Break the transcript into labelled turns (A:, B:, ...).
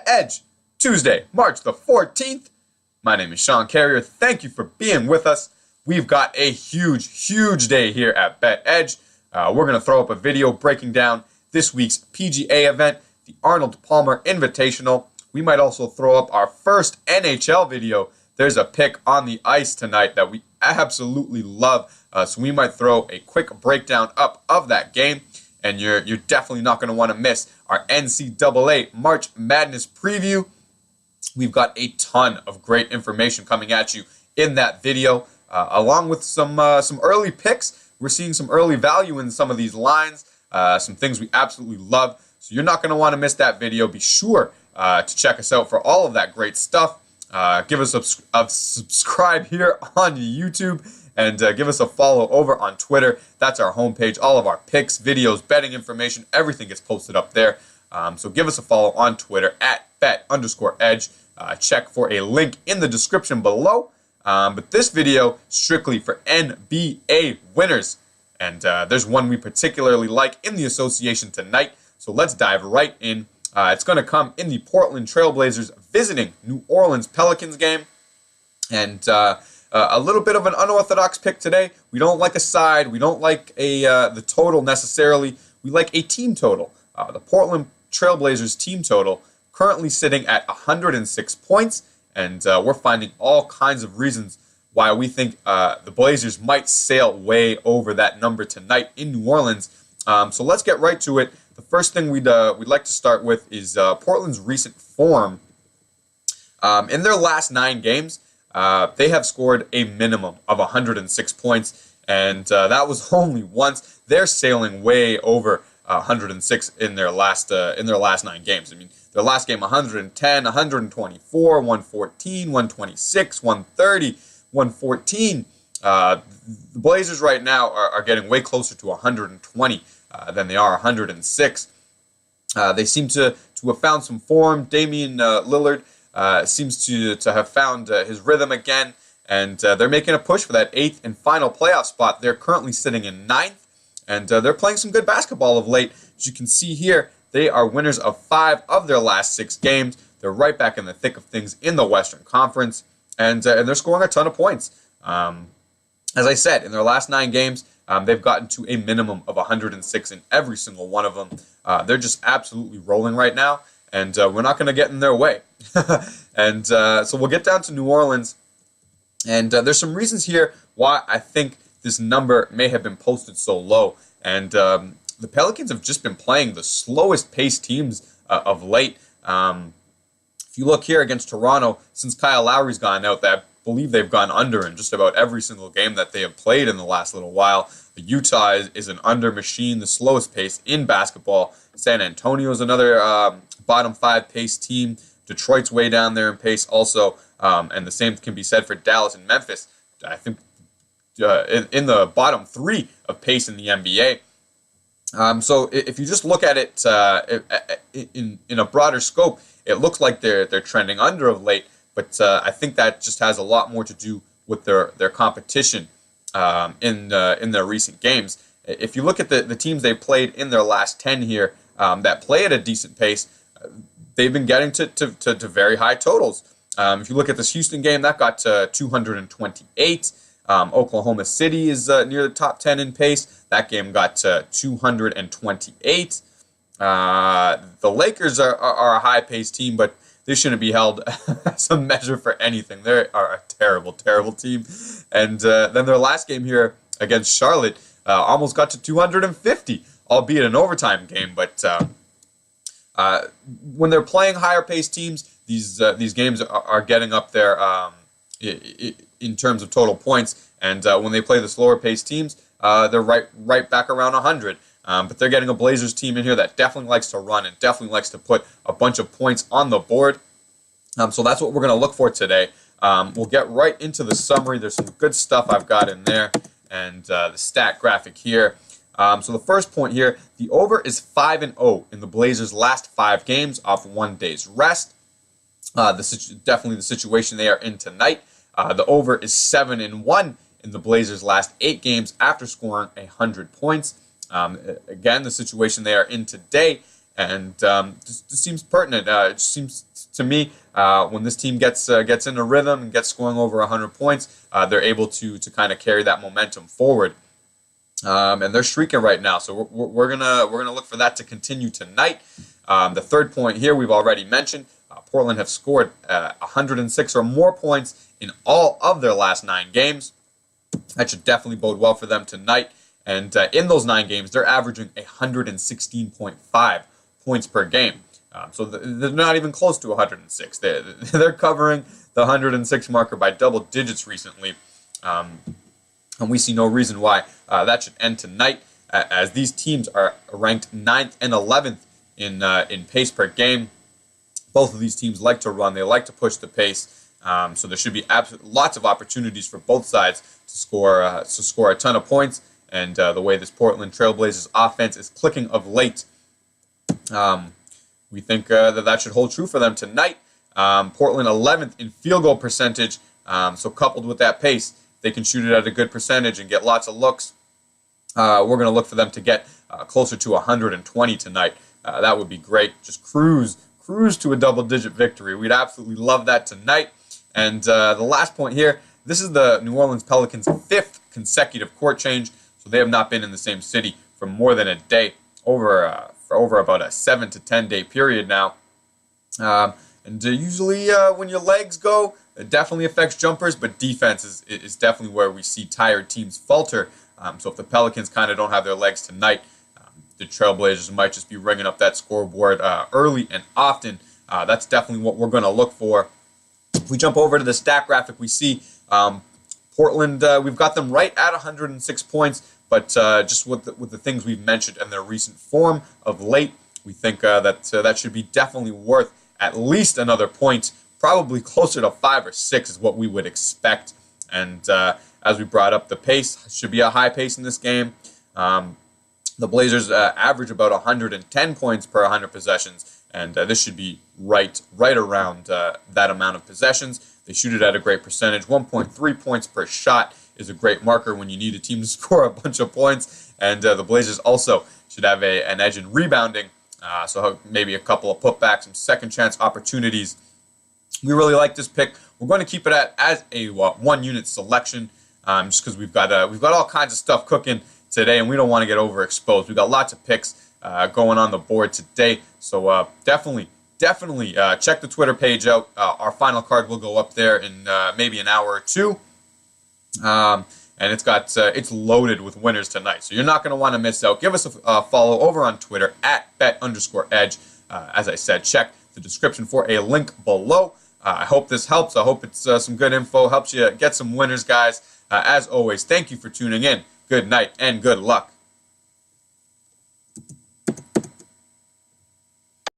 A: Edge, Tuesday, March the 14th. My name is Sean Carrier. Thank you for being with us. We've got a huge day here at Bet Edge. We're going to throw up a video breaking down this week's PGA event, the Arnold Palmer Invitational. We might also throw up our first NHL video. There's a pick on the ice tonight that we absolutely love, so we might throw a quick breakdown up of that game. And you're definitely not going to want to miss our NCAA March Madness preview. We've got a ton of great information coming at you in that video, along with some early picks. We're seeing some early value in some of these lines, some things we absolutely love. So you're not going to want to miss that video. Be sure to check us out for all of that great stuff. Give us a subscribe here on YouTube, and give us a follow over on Twitter. That's our homepage. All of our picks, videos, betting information, everything gets posted up there. So give us a follow on Twitter at bet_edge. Check for a link in the description below. But this video, strictly for NBA winners. And there's one we particularly like in the association tonight. So let's dive right in. It's going to come in the Portland Trailblazers visiting New Orleans Pelicans game. And a little bit of an unorthodox pick today. We don't like a side. We don't like the total necessarily. We like a team total. The Portland Trailblazers team total currently sitting at 106 points. And we're finding all kinds of reasons why we think the Blazers might sail way over that number tonight in New Orleans. So let's get right to it. The first thing we'd like to start with is Portland's recent form. In their last 9 games, they have scored a minimum of 106 points, and that was only once. They're sailing way over 106 in their last 9 games. I mean, their last game 110, 124, 114, 126, 130, 114. The Blazers right now are getting way closer to 120 than they are 106. They seem to have found some form. Damian Lillard seems to have found his rhythm again, and they're making a push for that 8th and final playoff spot. They're currently sitting in 9th, and they're playing some good basketball of late. As you can see here, they are winners of 5 of their last 6 games. They're right back in the thick of things in the Western Conference, and they're scoring a ton of points. As I said, in their last 9 games, they've gotten to a minimum of 106 in every single one of them. They're just absolutely rolling right now, and we're not going to get in their way. And so we'll get down to New Orleans, and there's some reasons here why I think this number may have been posted so low. And the Pelicans have just been playing the slowest paced teams of late. If you look here against Toronto, since Kyle Lowry's gone out, I believe they've gone under in just about every single game that they have played in the last little while. Utah is an under machine, the slowest pace in basketball. San Antonio is another bottom 5 pace team. Detroit's way down there in pace also, and the same can be said for Dallas and Memphis. I think in the bottom 3 of pace in the NBA. So if you just look at it in a broader scope, it looks like they're trending under of late. But I think that just has a lot more to do with their competition in their recent games. If you look at the teams they played in their last 10 here that play at a decent pace, they've been getting to very high totals. If you look at this Houston game, that got to 228. Oklahoma City is near the top 10 in pace. That game got to 228. The Lakers are a high-paced team, but they shouldn't be held as a measure for anything. They are a terrible team. And then their last game here against Charlotte almost got to 250, albeit an overtime game. But when they're playing higher-paced teams, these games are getting up there in terms of total points. And when they play the slower-paced teams, they're right back around 100. But they're getting a Blazers team in here that definitely likes to run and definitely likes to put a bunch of points on the board. So that's what we're going to look for today. We'll get right into the summary. There's some good stuff I've got in there, and the stat graphic here. So the first point here, the over is 5-0 in the Blazers' last 5 games off 1 day's rest. Definitely the situation they are in tonight. The over is 7-1 in the Blazers' last 8 games after scoring 100 points. Again, the situation they are in today. and just seems pertinent. It just seems to me when this team gets into rhythm and gets scoring over 100 points, they're able to kind of carry that momentum forward. And they're streaking right now, so we're gonna look for that to continue tonight. The third point here we've already mentioned. Portland have scored 106 or more points in all of their last 9 games. That should definitely bode well for them tonight. And in those 9 games, they're averaging 116.5 points per game. So they're not even close to 106. They're covering the 106 marker by double digits recently. And we see no reason why that should end tonight, as these teams are ranked 9th and 11th in pace per game. Both of these teams like to run. They like to push the pace. So there should be lots of opportunities for both sides to score a ton of points. And the way this Portland Trailblazers offense is clicking of late, we think that should hold true for them tonight. Portland 11th in field goal percentage. So coupled with that pace, they can shoot it at a good percentage and get lots of looks. We're going to look for them to get closer to 120 tonight. That would be great. Just cruise to a double-digit victory. We'd absolutely love that tonight. And the last point here, this is the New Orleans Pelicans' 5th consecutive court change. So they have not been in the same city for more than a day, for over about a 7 to 10 day period now. And usually when your legs go, it definitely affects jumpers, but defense is definitely where we see tired teams falter. So if the Pelicans kind of don't have their legs tonight, the Trailblazers might just be ringing up that scoreboard early and often. That's definitely what we're going to look for. If we jump over to the stat graphic, we see Portland, we've got them right at 106 points, but just with the things we've mentioned and their recent form of late, we think that should be definitely worth at least another point. Probably closer to 5 or 6 is what we would expect. And as we brought up, the pace should be a high pace in this game. The Blazers average about 110 points per 100 possessions, and this should be right around that amount of possessions. They shoot it at a great percentage. 1.3 points per shot is a great marker when you need a team to score a bunch of points. And the Blazers also should have an edge in rebounding, so maybe a couple of putbacks, some second chance opportunities. We really like this pick. We're going to keep it as a one-unit selection, just because we've got all kinds of stuff cooking today, and we don't want to get overexposed. We've got lots of picks going on the board today, so definitely check the Twitter page out. Our final card will go up there in maybe an hour or two, and it's loaded with winners tonight, so you're not going to want to miss out. Give us a follow over on Twitter at bet_edge. As I said, check the description for a link below. I hope this helps. I hope it's some good info, helps you get some winners, guys. As always, thank you for tuning in. Good night and good luck.